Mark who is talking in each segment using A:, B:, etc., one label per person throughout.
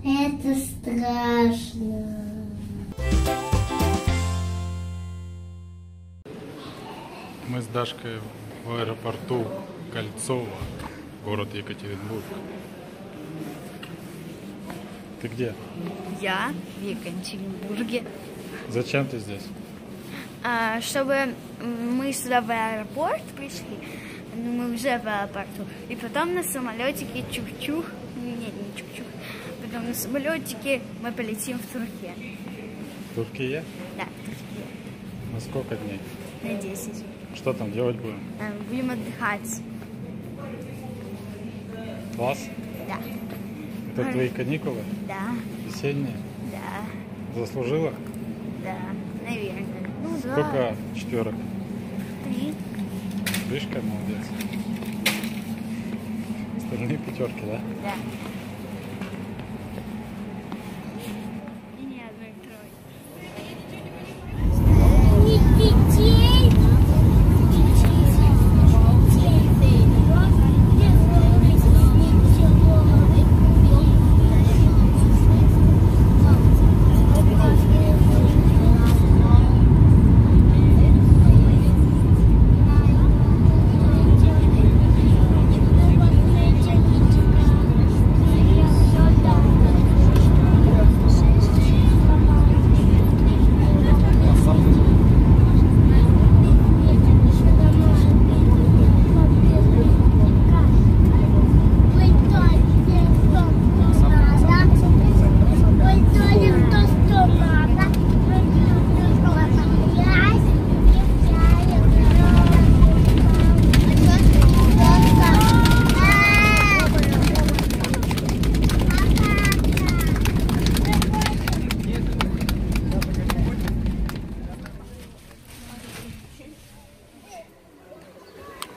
A: Это страшно.
B: Мы с Дашкой в аэропорту Кольцово, город Екатеринбург. Ты где?
C: Я в Екатеринбурге.
B: Зачем ты здесь?
C: Чтобы мы сюда в аэропорт пришли, мы уже в аэропорту, и потом на самолетике чух-чух, нет, не чух-чух, потом на самолетике мы полетим в Турцию.
B: В Турции?
C: Да, в Турцию.
B: На сколько дней?
C: На 10.
B: Что там делать будем?
C: Будем отдыхать.
B: Класс?
C: Да.
B: Это твои каникулы?
C: Да.
B: Весенние?
C: Да.
B: Заслужила?
C: Да. Наверное. Ну,
B: Сколько
C: да.
B: четверок?
C: 3.
B: Вишка, молодец. Остальные пятерки, да?
C: Да. И ни одной тройки.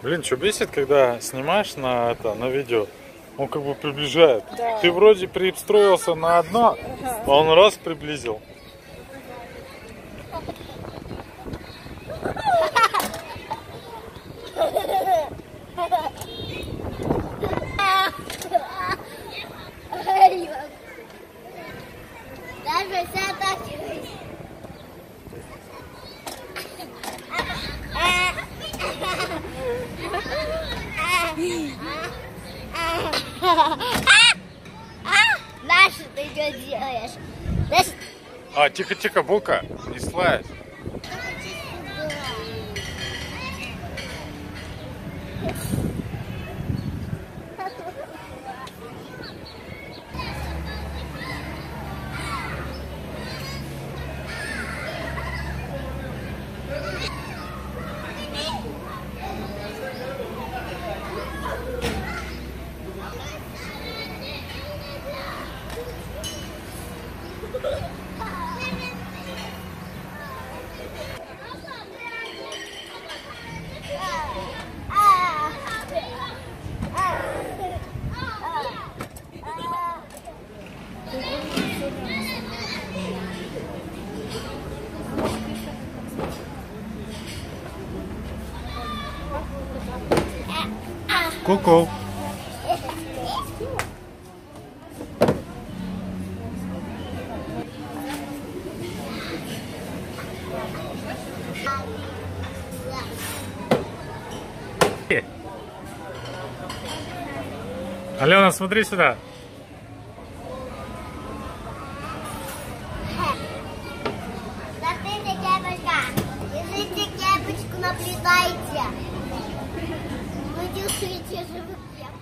B: Блин, что бесит, когда снимаешь на видео, он как бы приближает.
D: Да.
B: Ты вроде пристроился на одно, а он раз приблизил.
A: Даже вся так. Даша, ты что делаешь? Даша,
B: Тихо-тихо, Бука, не слазь. Ку-ку. Алена, смотри сюда.
A: Смотрите, кепочка. Держите кепочку, наблюдайте. Вы держите живых кепочек.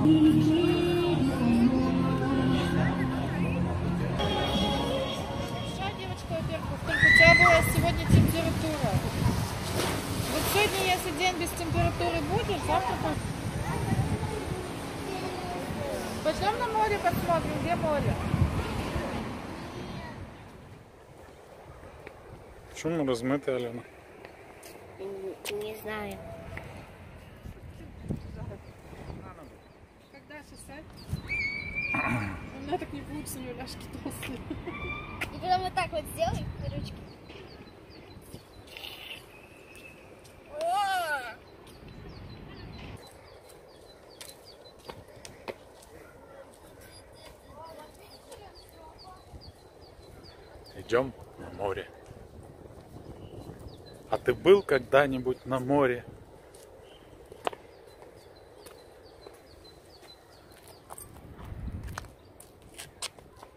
D: Девочка, во-первых, только у тебя была сегодня температура. Вот сегодня, если день без температуры будешь, завтра пойдем на море посмотрим, где море.
B: Почему размытая, Алена?
A: Не знаю.
D: Когда сосать? У меня так не получится, у нее ляжки толстые.
A: И потом вот так вот сделаем ручки.
B: Идем на море. А ты был когда-нибудь на море?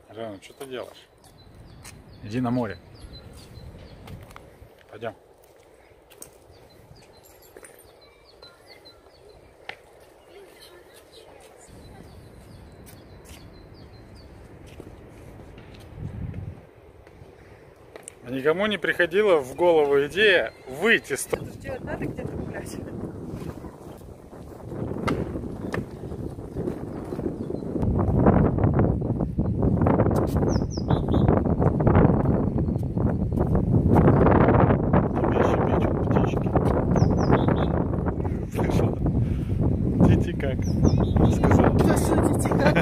B: Рано, что ты делаешь? Иди на море. Пойдем. А никому не приходила в голову идея выйти с...
D: Делать надо где-то гулять.
B: Тебе щебечут птички. Слышала? Дети как? Сказал.
D: Да шутите, как?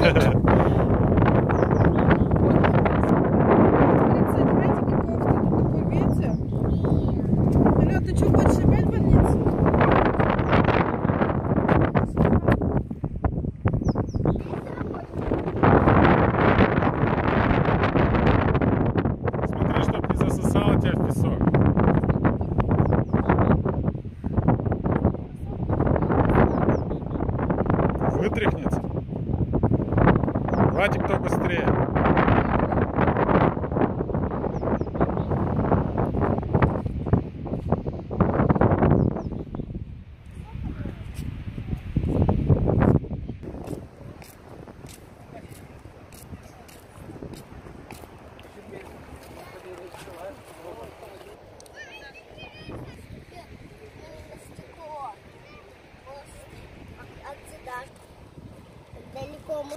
D: Ты что, хочешь опять в больницу?
B: Смотри, чтоб не засосало тебя в песок. Вытряхнется. Давайте, кто быстрее.
A: Отсюда. Далеко мы.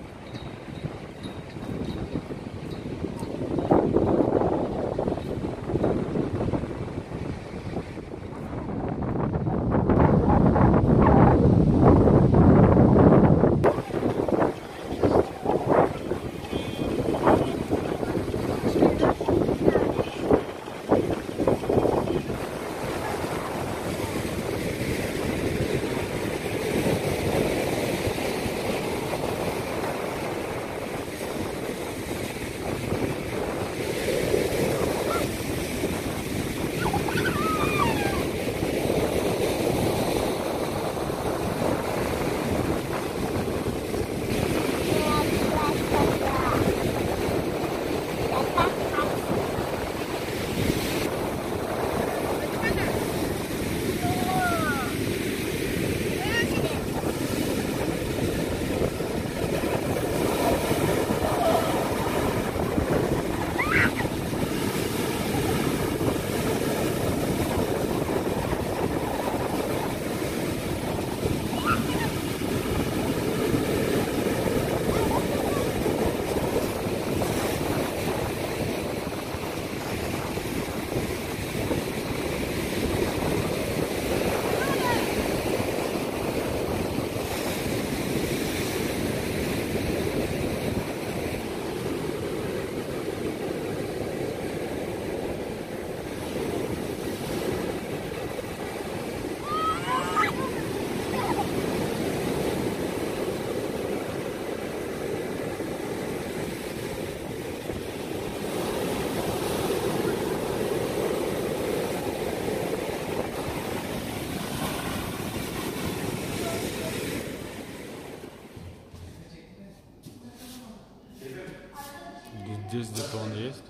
B: Здесь где-то он есть.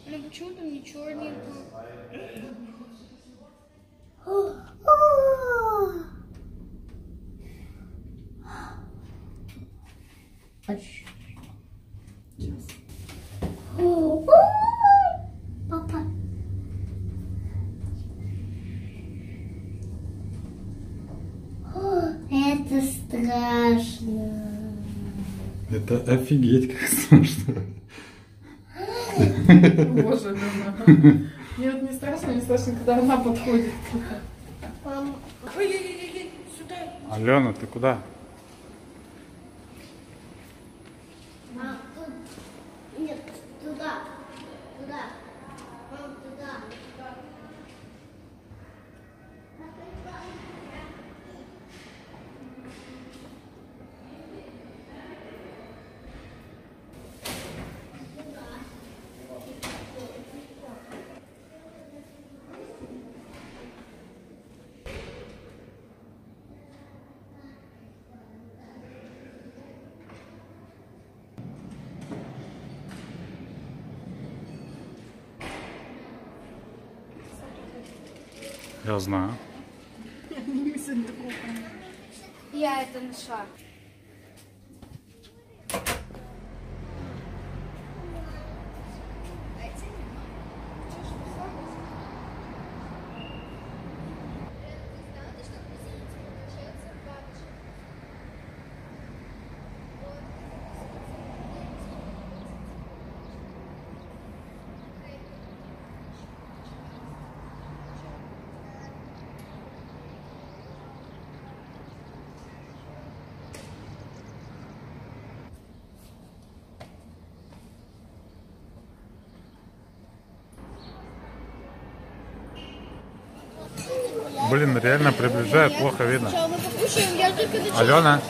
C: Ну почему там не черненький?
A: Папа. Это страшно.
B: Это офигеть как страшно.
D: Боже, Лена. Мне вот не страшно, когда она подходит.
A: Мам. Ой, сюда.
B: Алена, ты куда?
A: Мам, нет, туда. Туда. Мам, туда.
B: Я знаю.
C: Я это нашла.
B: Блин, реально приближает, плохо видно.
A: Сначала мы покушаем, я только начала.
B: Алена.